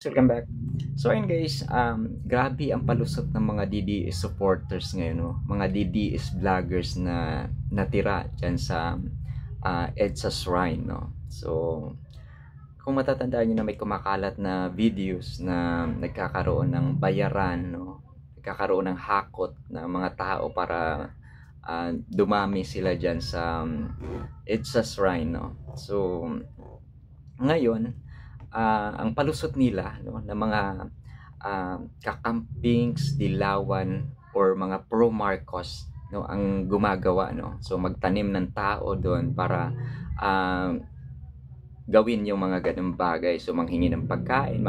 Welcome back. So ayun guys, grabe ang palusot ng mga DDS supporters ngayon, no? Mga DDS vloggers na natira dyan sa EDSA Shrine, no? So, kung matatandaan nyo na may kumakalat na videos na nagkakaroon ng bayaran, no? Nagkakaroon ng hakot ng mga tao para dumami sila dyan sa EDSA Shrine, no? So, ngayon, ang palusot nila, no, ng mga kakampings, dilawan, or mga pro-Marcos, no, ang gumagawa, no. So magtanim ng tao doon para gawin yung mga ganung bagay. So manghingi ng pagkain,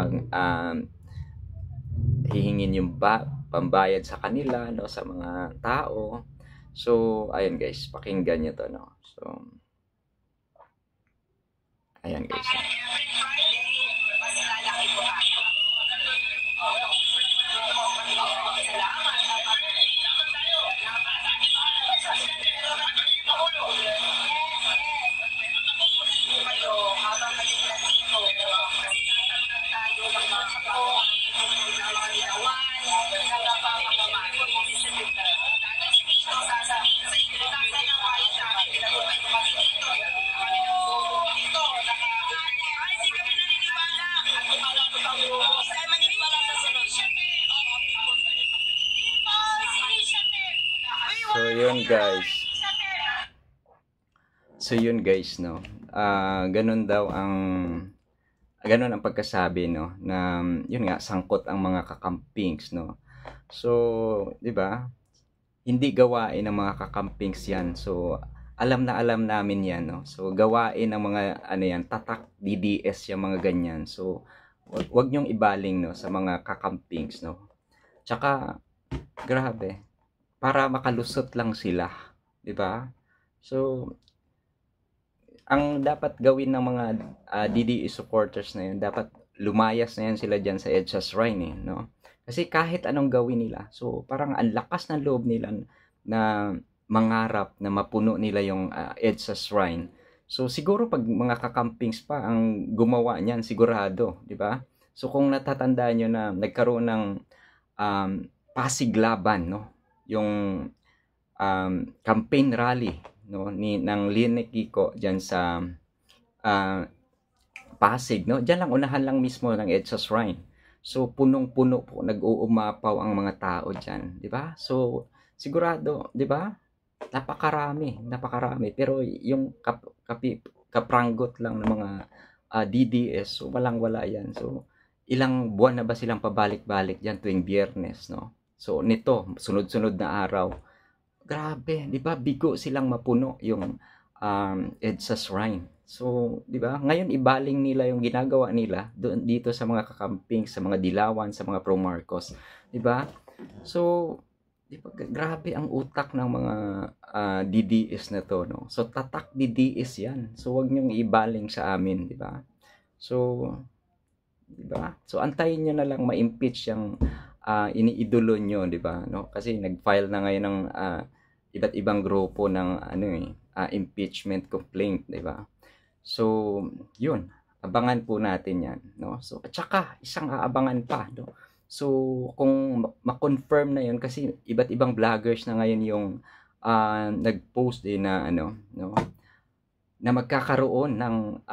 hihingin yung pambayad sa kanila, no, sa mga tao. So ayun guys, pakinggan nyo to, no. So ayan guys. So yun guys, no. Ganun daw ganun ang pagkasabi, no, na yun nga sangkot ang mga kakampings, no. So, 'di ba? Hindi gawain ng mga kakampings 'yan. So, alam namin 'yan, no. So, gawain ng mga ano 'yan, tatak DDS yung mga ganyan. So, wag niyong ibaling, no, sa mga kakampings, no. Tsaka grabe, para makalusot lang sila, 'di ba? So, ang dapat gawin ng mga DDE supporters na yun, dapat lumayas na yan sila dyan sa EDSA Shrine, no? Kasi kahit anong gawin nila, so parang ang lakas ng loob nila na mangarap na mapuno nila yung EDSA Shrine. So siguro pag mga kakampings pa ang gumawa niyan, sigurado, di ba? So kung natatandaan nyo na nagkaroon ng Pasig Laban, no? Yung campaign rally, no, ng Linek Kiko diyan sa Pasig, no. Diyan lang, unahan lang mismo ng EDSA Shrine. So punong-puno po, nag-uumapaw ang mga tao diyan, di ba? So sigurado, di ba? Napakarami. Pero yung kapranggot lang ng mga DDS, so walang-wala yan. So ilang buwan na ba silang pabalik-balik diyan tuwing Biyernes, no? So nito, sunod-sunod na araw, grabe, 'di ba? Bigo silang mapuno yung EDSA Shrine. So, 'di ba? Ngayon ibaling nila yung ginagawa nila doon dito sa mga kakamping, sa mga dilawan, sa mga pro Marcos, 'di ba? So, 'di ba, grabe ang utak ng mga DDS na to, no? So, tatak DDS 'yan. So, wag niyong ibaling sa amin, 'di ba? So, 'di ba? So, antayin niyo na lang ma-impeach yung iniidolo nyo, di ba? No? Kasi nag-file na ngayon ng iba't ibang grupo ng impeachment complaint, di ba? So, yun. Abangan po natin yan, no? So, at saka isang aabangan pa, no? So, kung ma-confirm na yun, kasi iba't ibang vloggers na ngayon yung nag-post na no? Na magkakaroon ng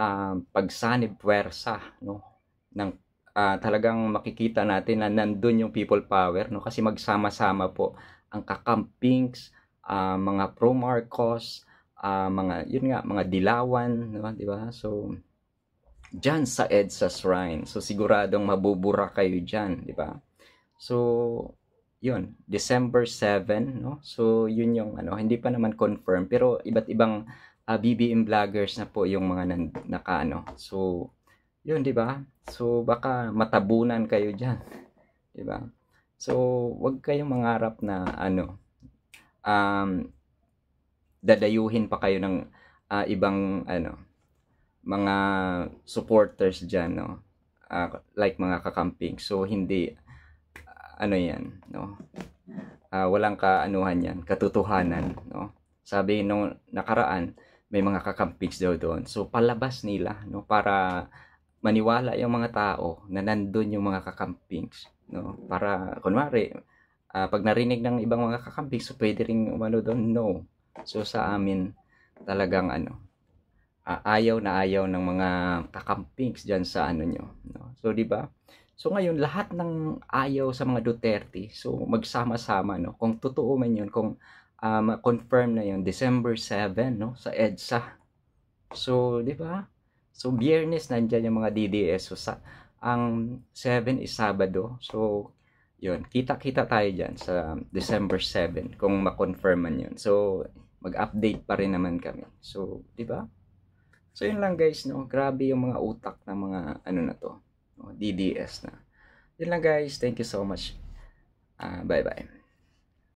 pagsanib puwersa, no? Ng talagang makikita natin na nandun yung people power, no? Kasi magsama-sama po ang kakampings, mga pro Marcos, mga dilawan, no? Di ba? So diyan sa EDSA Shrine, so siguradong mabubura kayo diyan, di ba? So yun, December 7, no? So yun yung hindi pa naman confirm, pero iba't ibang BBM vloggers na po yung mga So yun, di ba? So baka matabunan kayo diyan, di ba? So wag kayong mangarap na dadayuhin pa kayo ng ibang mga supporters diyan, no? Like mga kakamping. So hindi yan, no? Walang yan, katotohanan, no? Sabi nung nakaraan, may mga kakampigs daw doon. So palabas nila, no, para maniwala yung mga tao na nandun yung mga kakampings, no? Para kunwari, pag narinig ng ibang mga kakampings, so pwede ring umano doon, no. So sa amin talagang ano, ayaw na ayaw ng mga kakampings diyan sa ano nyo, no? So 'di ba? So ngayon lahat ng ayaw sa mga Duterte, so magsama-sama, no? Kung totoo man 'yun, kung confirm na 'yun December 7, no, sa EDSA. So 'di ba? So Biyernes nandiyan yung mga DDS. So ang 7 is Sabado. So yun, kita-kita tayo diyan sa December 7 kung ma-confirm man 'yun. So mag-update pa rin naman kami. So 'di ba? So yun lang guys, no. Grabe yung mga utak ng mga ano na to, no? DDS na. Yun lang guys. Thank you so much. Bye-bye.